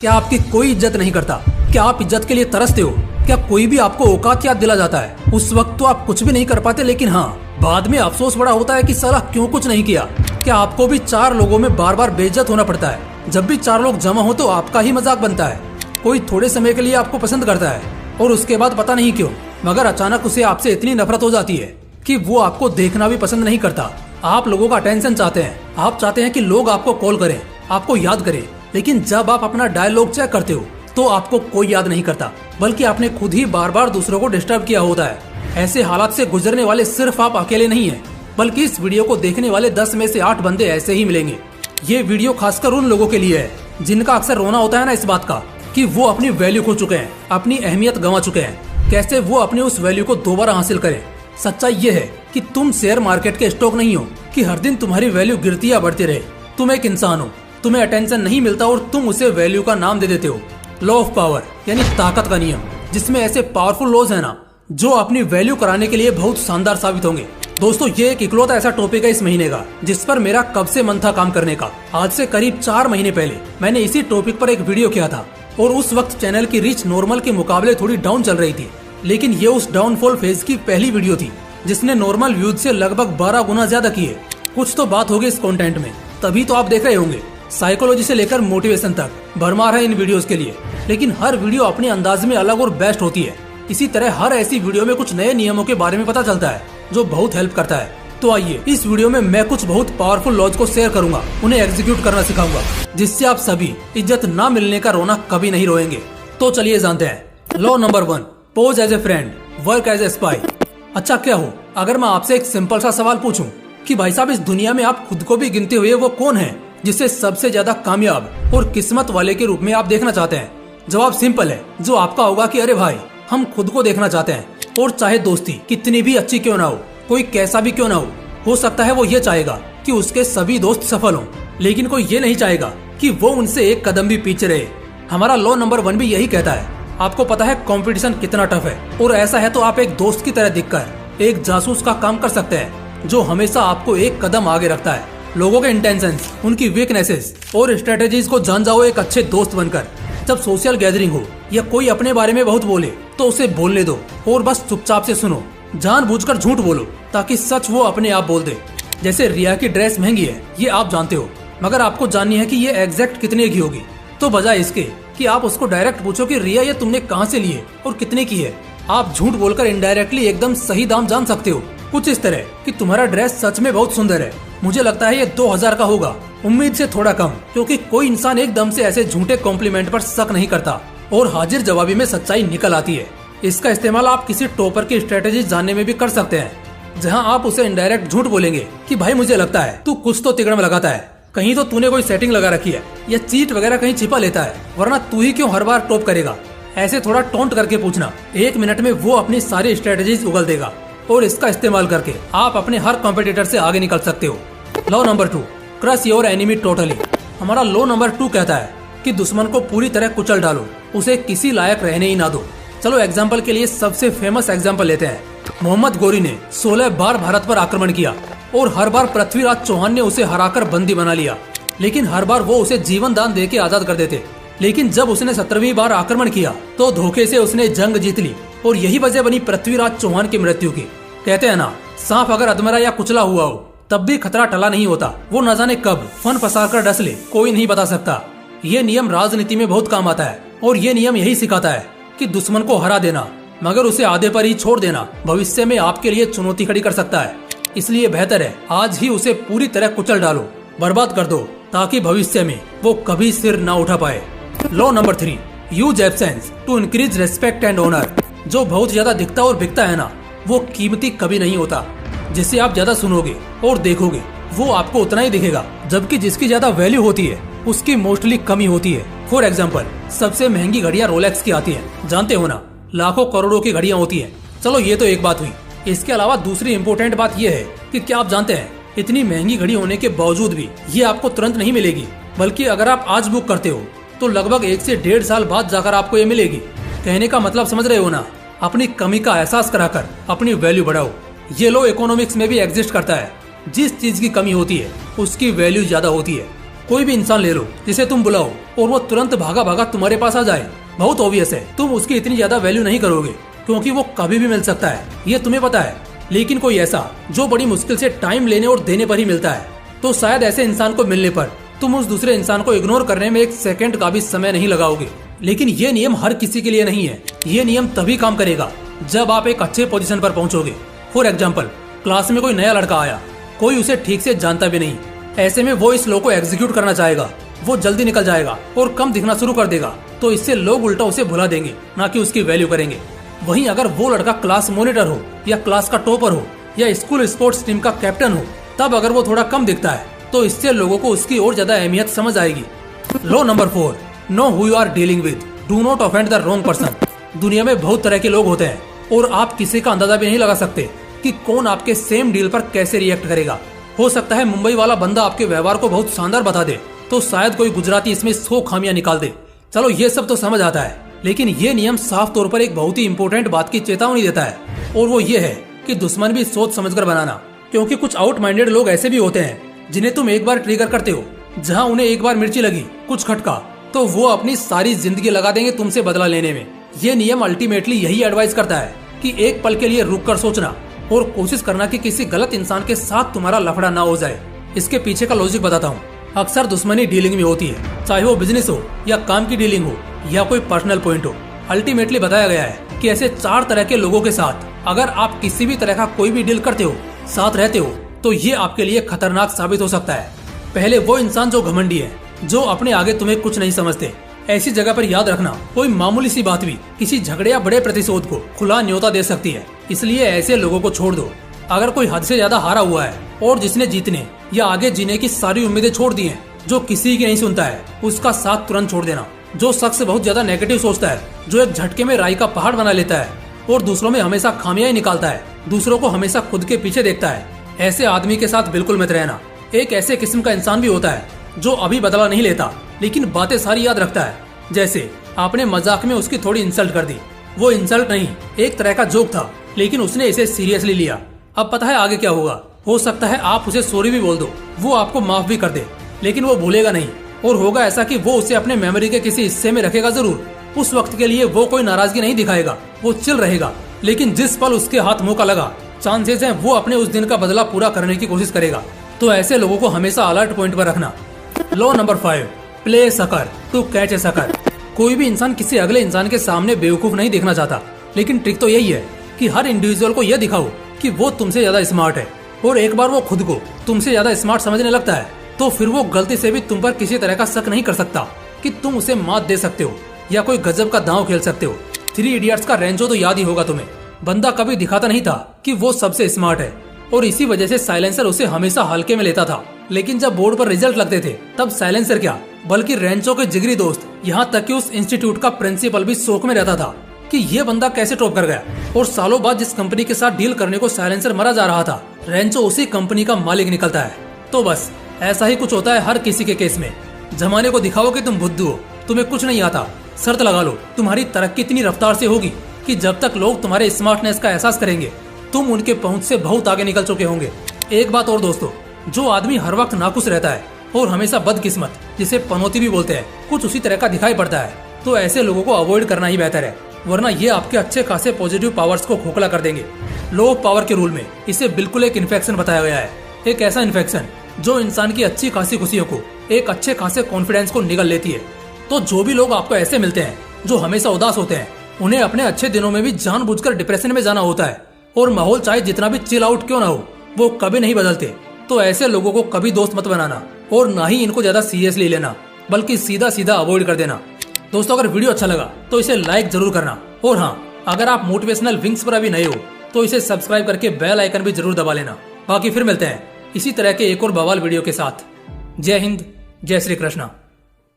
क्या आपकी कोई इज्जत नहीं करता? क्या आप इज्जत के लिए तरसते हो? क्या कोई भी आपको औकात याद दिला जाता है? उस वक्त तो आप कुछ भी नहीं कर पाते, लेकिन हाँ, बाद में अफसोस बड़ा होता है कि साला क्यों कुछ नहीं किया। क्या आपको भी 4 लोगों में बार बार बेइज्जत होना पड़ता है? जब भी 4 लोग जमा हो तो आपका ही मजाक बनता है। कोई थोड़े समय के लिए आपको पसंद करता है और उसके बाद पता नहीं क्यों मगर अचानक उसे आपसे इतनी नफरत हो जाती है कि वो आपको देखना भी पसंद नहीं करता। आप लोगों का अटेंशन चाहते हैं, आप चाहते हैं कि लोग आपको कॉल करें, आपको याद करें, लेकिन जब आप अपना डायलॉग चेक करते हो तो आपको कोई याद नहीं करता, बल्कि आपने खुद ही बार बार दूसरों को डिस्टर्ब किया होता है। ऐसे हालात से गुजरने वाले सिर्फ आप अकेले नहीं हैं, बल्कि इस वीडियो को देखने वाले 10 में से 8 बंदे ऐसे ही मिलेंगे। ये वीडियो खासकर उन लोगों के लिए है जिनका अक्सर रोना होता है ना इस बात का कि वो अपनी वैल्यू खो चुके हैं, अपनी अहमियत गंवा चुके हैं। कैसे वो अपने उस वैल्यू को दोबारा हासिल करें। सच्चाई ये है कि तुम शेयर मार्केट के स्टॉक नहीं हो कि हर दिन तुम्हारी वैल्यू गिरती या बढ़ती रहे। तुम एक इंसान हो, तुम्हें अटेंशन नहीं मिलता और तुम उसे वैल्यू का नाम दे देते हो। लॉ ऑफ पावर यानी ताकत का नियम, जिसमें ऐसे पावरफुल लॉज है ना जो अपनी वैल्यू कराने के लिए बहुत शानदार साबित होंगे। दोस्तों, ये एक इकलौता ऐसा टॉपिक है इस महीने का जिस पर मेरा कब से मन था काम करने का। आज से करीब 4 महीने पहले मैंने इसी टॉपिक पर एक वीडियो किया था और उस वक्त चैनल की रीच नॉर्मल के मुकाबले थोड़ी डाउन चल रही थी, लेकिन ये उस डाउनफॉल फेज की पहली वीडियो थी जिसने नॉर्मल व्यूज से लगभग 12 गुना ज्यादा किए। कुछ तो बात होगी इस कंटेंट में, तभी तो आप देख रहे होंगे। साइकोलॉजी से लेकर मोटिवेशन तक भरमार है इन वीडियोस के लिए, लेकिन हर वीडियो अपने अंदाज में अलग और बेस्ट होती है। इसी तरह हर ऐसी वीडियो में कुछ नए नियमों के बारे में पता चलता है जो बहुत हेल्प करता है। तो आइए, इस वीडियो में मैं कुछ बहुत पावरफुल लॉज को शेयर करूंगा, उन्हें एग्जीक्यूट करना सिखाऊंगा, जिससे आप सभी इज्जत ना मिलने का रोना कभी नहीं रोएंगे। तो चलिए जानते हैं। Law number 1, pose as a friend, work as a spy. अच्छा, क्या हो अगर मैं आपसे एक सिंपल सा सवाल पूछूं कि भाई साहब, इस दुनिया में आप खुद को भी गिनते हुए वो कौन है जिसे सबसे ज्यादा कामयाब और किस्मत वाले के रूप में आप देखना चाहते हैं? जवाब सिंपल है, जो आपका होगा कि अरे भाई, हम खुद को देखना चाहते हैं, और चाहे दोस्ती कितनी भी अच्छी क्यों ना हो, कोई कैसा भी क्यों ना हो सकता है वो ये चाहेगा कि उसके सभी दोस्त सफल हों, लेकिन कोई ये नहीं चाहेगा कि वो उनसे एक कदम भी पीछे रहे। हमारा लॉ नंबर 1 भी यही कहता है। आपको पता है कंपटीशन कितना टफ है, और ऐसा है तो आप एक दोस्त की तरह दिखकर एक जासूस का काम कर सकते हैं जो हमेशा आपको एक कदम आगे रखता है। लोगों के इंटेंशंस, उनकी वीकनेसेस और स्ट्रेटेजीज को जान जाओ एक अच्छे दोस्त बनकर। जब सोशल गैदरिंग हो या कोई अपने बारे में बहुत बोले तो उसे बोलने दो और बस चुपचाप से सुनो। जानबूझकर झूठ बोलो ताकि सच वो अपने आप बोल दे। जैसे रिया की ड्रेस महंगी है, ये आप जानते हो, मगर आपको जाननी है कि ये एग्जैक्ट कितने की होगी। तो बजाय इसके कि आप उसको डायरेक्ट पूछो कि रिया, ये तुमने कहाँ से ली है और कितने की है, आप झूठ बोलकर इनडायरेक्टली एकदम सही दाम जान सकते हो। कुछ इस तरह कि तुम्हारा ड्रेस सच में बहुत सुंदर है, मुझे लगता है ये 2000 का होगा, उम्मीद से थोड़ा कम, क्योंकि कोई इंसान एकदम से ऐसे झूठे कॉम्प्लीमेंट पर शक नहीं करता और हाजिर जवाबी में सच्चाई निकल आती है। इसका इस्तेमाल आप किसी टॉपर की स्ट्रेटेजी जानने में भी कर सकते हैं, जहां आप उसे इनडायरेक्ट झूठ बोलेंगे कि भाई, मुझे लगता है तू कुछ तो तिगड़म लगाता है, कहीं तो तूने कोई सेटिंग लगा रखी है या चीट वगैरह कहीं छिपा लेता है, वरना तू ही क्यों हर बार टॉप करेगा। ऐसे थोड़ा टोंट करके पूछना, 1 मिनट में वो अपनी सारी स्ट्रेटेजीज उगल देगा और इसका इस्तेमाल करके आप अपने हर कॉम्पिटिटर से आगे निकल सकते हो। Law number 2, crush your enemy totally. हमारा लॉ नंबर 2 कहता है कि दुश्मन को पूरी तरह कुचल डालो, उसे किसी लायक रहने ही ना दो। चलो एग्जाम्पल के लिए सबसे फेमस एग्जाम्पल लेते हैं। मोहम्मद गोरी ने 16 बार भारत पर आक्रमण किया और हर बार पृथ्वीराज चौहान ने उसे हराकर बंदी बना लिया, लेकिन हर बार वो उसे जीवन दान देके आजाद कर देते। लेकिन जब उसने 17वीं बार आक्रमण किया तो धोखे से उसने जंग जीत ली और यही वजह बनी पृथ्वीराज चौहान की मृत्यु की। कहते हैं ना, सांप अगर अधमरा या कुचला हुआ हो तब भी खतरा टला नहीं होता, वो न जाने कब फन फंसा कर डस ले, कोई नहीं बता सकता। ये नियम राजनीति में बहुत काम आता है और ये नियम यही सिखाता है कि दुश्मन को हरा देना मगर उसे आधे पर ही छोड़ देना भविष्य में आपके लिए चुनौती खड़ी कर सकता है। इसलिए बेहतर है आज ही उसे पूरी तरह कुचल डालो, बर्बाद कर दो, ताकि भविष्य में वो कभी सिर ना उठा पाए। Law number 3, use absence to increase respect and honour. जो बहुत ज्यादा दिखता और बिकता है ना, वो कीमती कभी नहीं होता। जिसे आप ज्यादा सुनोगे और देखोगे वो आपको उतना ही दिखेगा, जबकि जिसकी ज्यादा वैल्यू होती है उसकी मोस्टली कमी होती है। फॉर एग्जाम्पल, सबसे महंगी घड़ियां रोलेक्स की आती हैं, जानते हो ना, लाखों करोड़ों की घड़ियां होती हैं। चलो ये तो एक बात हुई। इसके अलावा दूसरी इम्पोर्टेंट बात यह है कि क्या आप जानते हैं, इतनी महंगी घड़ी होने के बावजूद भी ये आपको तुरंत नहीं मिलेगी, बल्कि अगर आप आज बुक करते हो तो लगभग 1 से 1.5 साल बाद जाकर आपको ये मिलेगी। कहने का मतलब समझ रहे हो ना, अपनी कमी का एहसास कराकर अपनी वैल्यू बढ़ाओ। ये लॉ इकोनॉमिक्स में भी एग्जिस्ट करता है। जिस चीज की कमी होती है उसकी वैल्यू ज्यादा होती है। कोई भी इंसान ले लो जिसे तुम बुलाओ और वो तुरंत भागा भागा तुम्हारे पास आ जाए, बहुत ऑब्वियस है तुम उसकी इतनी ज्यादा वैल्यू नहीं करोगे, क्योंकि वो कभी भी मिल सकता है, ये तुम्हें पता है। लेकिन कोई ऐसा जो बड़ी मुश्किल से टाइम लेने और देने पर ही मिलता है, तो शायद ऐसे इंसान को मिलने पर तुम उस दूसरे इंसान को इग्नोर करने में 1 सेकंड का भी समय नहीं लगाओगे। लेकिन ये नियम हर किसी के लिए नहीं है। ये नियम तभी काम करेगा जब आप एक अच्छे पोजीशन पर पहुंचोगे। फॉर एग्जाम्पल, क्लास में कोई नया लड़का आया, कोई उसे ठीक से जानता भी नहीं, ऐसे में वो इस लॉ को एग्जीक्यूट करना चाहेगा, वो जल्दी निकल जाएगा और कम दिखना शुरू कर देगा, तो इससे लोग उल्टा उसे भुला देंगे, ना कि उसकी वैल्यू करेंगे। वहीं अगर वो लड़का क्लास मॉनिटर हो या क्लास का टॉपर हो या स्कूल स्पोर्ट्स टीम का कैप्टन हो, तब अगर वो थोड़ा कम दिखता है तो इससे लोगों को उसकी और ज्यादा अहमियत समझ आएगी। Law number 4, know who you are dealing with, do not offend the wrong person. दुनिया में बहुत तरह के लोग होते हैं और आप किसी का अंदाजा भी नहीं लगा सकते कि कौन आपके सेम डील पर कैसे रिएक्ट करेगा। हो सकता है मुंबई वाला बंदा आपके व्यवहार को बहुत शानदार बता दे, तो शायद कोई गुजराती इसमें 100 खामियां निकाल दे। चलो ये सब तो समझ आता है, लेकिन ये नियम साफ तौर पर एक बहुत ही इंपॉर्टेंट बात की चेतावनी देता है, और वो ये है कि दुश्मन भी सोच समझकर बनाना। क्योंकि कुछ आउट माइंडेड लोग ऐसे भी होते हैं जिन्हें तुम एक बार ट्रिगर करते हो, जहाँ उन्हें एक बार मिर्ची लगी, कुछ खटका, तो वो अपनी सारी जिंदगी लगा देंगे तुमसे बदला लेने में। ये नियम अल्टीमेटली यही एडवाइस करता है कि एक पल के लिए रुक कर सोचना और कोशिश करना कि किसी गलत इंसान के साथ तुम्हारा लफड़ा ना हो जाए। इसके पीछे का लॉजिक बताता हूँ। अक्सर दुश्मनी डीलिंग में होती है, चाहे वो बिजनेस हो या काम की डीलिंग हो या कोई पर्सनल पॉइंट हो। अल्टीमेटली बताया गया है कि ऐसे 4 तरह के लोगों के साथ अगर आप किसी भी तरह का कोई भी डील करते हो, साथ रहते हो, तो ये आपके लिए खतरनाक साबित हो सकता है। पहले वो इंसान जो घमंडी है, जो अपने आगे तुम्हें कुछ नहीं समझते। ऐसी जगह पर याद रखना, कोई मामूली सी बात भी किसी झगड़े या बड़े प्रतिशोध को खुला न्योता दे सकती है, इसलिए ऐसे लोगों को छोड़ दो। अगर कोई हद से ज्यादा हारा हुआ है और जिसने जीतने या आगे जीने की सारी उम्मीदें छोड़ दी हैं, जो किसी की नहीं सुनता है, उसका साथ तुरंत छोड़ देना। जो शख्स बहुत ज्यादा नेगेटिव सोचता है, जो एक झटके में राई का पहाड़ बना लेता है और दूसरों में हमेशा खामियां ही निकालता है, दूसरों को हमेशा खुद के पीछे देखता है, ऐसे आदमी के साथ बिल्कुल मत रहना। एक ऐसे किस्म का इंसान भी होता है जो अभी बदला नहीं लेता, लेकिन बातें सारी याद रखता है। जैसे आपने मजाक में उसकी थोड़ी इंसल्ट कर दी, वो इंसल्ट नहीं, एक तरह का जोक था, लेकिन उसने इसे सीरियसली लिया। अब पता है आगे क्या होगा। हो सकता है आप उसे सॉरी भी बोल दो, वो आपको माफ भी कर दे, लेकिन वो भूलेगा नहीं, और होगा ऐसा कि वो उसे अपने मेमोरी के किसी हिस्से में रखेगा जरूर। उस वक्त के लिए वो कोई नाराजगी नहीं दिखाएगा, वो चिल रहेगा, लेकिन जिस पल उसके हाथ मौका लगा, चांसेस हैं वो अपने उस दिन का बदला पूरा करने की कोशिश करेगा। तो ऐसे लोगों को हमेशा अलर्ट पॉइंट पर रखना। Law number 5, play sucker to catch a sucker. कोई भी इंसान किसी अगले इंसान के सामने बेवकूफ नहीं दिखना चाहता, लेकिन ट्रिक तो यही है कि हर इंडिविजुअल को यह दिखाओ कि वो तुमसे ज्यादा स्मार्ट है, और एक बार वो खुद को तुमसे ज्यादा स्मार्ट समझने लगता है, तो फिर वो गलती से भी तुम पर किसी तरह का शक नहीं कर सकता कि तुम उसे मात दे सकते हो या कोई गजब का दांव खेल सकते हो। 3 इडियट्स का रेंचो तो याद ही होगा तुम्हें। बंदा कभी दिखाता नहीं था कि वो सबसे स्मार्ट है, और इसी वजह से साइलेंसर उसे हमेशा हल्के में लेता था। लेकिन जब बोर्ड पर रिजल्ट लगते थे, तब साइलेंसर क्या बल्कि रेंचो के जिगरी दोस्त, यहाँ तक कि उस इंस्टीट्यूट का प्रिंसिपल भी शौक में रहता था कि ये बंदा कैसे टॉप कर गया। और सालों बाद जिस कंपनी के साथ डील करने को साइलेंसर मरा जा रहा था, रेंचो उसी कंपनी का मालिक निकलता है। तो बस ऐसा ही कुछ होता है हर किसी के केस में। जमाने को दिखाओ कि तुम बुद्धू हो, तुम्हें कुछ नहीं आता, शर्त लगा लो तुम्हारी तरक्की इतनी रफ्तार से होगी कि जब तक लोग तुम्हारे स्मार्टनेस का एहसास करेंगे, तुम उनके पहुंच से बहुत आगे निकल चुके होंगे। एक बात और दोस्तों, जो आदमी हर वक्त नाखुश रहता है और हमेशा बदकिस्मत, जिसे पनौती भी बोलते हैं, कुछ उसी तरह का दिखाई पड़ता है, तो ऐसे लोगों को अवॉइड करना ही बेहतर है, वरना ये आपके अच्छे खासे पॉजिटिव पावर्स को खोखला कर देंगे। लॉ ऑफ पावर के रूल में इसे बिल्कुल एक इन्फेक्शन बताया गया है, एक ऐसा इन्फेक्शन जो इंसान की अच्छी खासी खुशियों को, एक अच्छे खासे कॉन्फिडेंस को निगल लेती है। तो जो भी लोग आपको ऐसे मिलते हैं जो हमेशा उदास होते हैं, उन्हें अपने अच्छे दिनों में भी जानबूझकर डिप्रेशन में जाना होता है, और माहौल चाहे जितना भी चिल आउट क्यों ना हो, वो कभी नहीं बदलते। तो ऐसे लोगों को कभी दोस्त मत बनाना, और ना ही इनको ज्यादा सीरियसली लेना, बल्कि सीधा सीधा अवॉइड कर देना। दोस्तों, अगर वीडियो अच्छा लगा तो इसे लाइक जरूर करना, और हाँ, अगर आप मोटिवेशनल विंग्स पर अभी नए हो तो इसे सब्सक्राइब करके बेल आइकन भी जरूर दबा लेना। बाकी फिर मिलते हैं इसी तरह के एक और बवाल वीडियो के साथ। जय हिंद, जय श्री कृष्णा।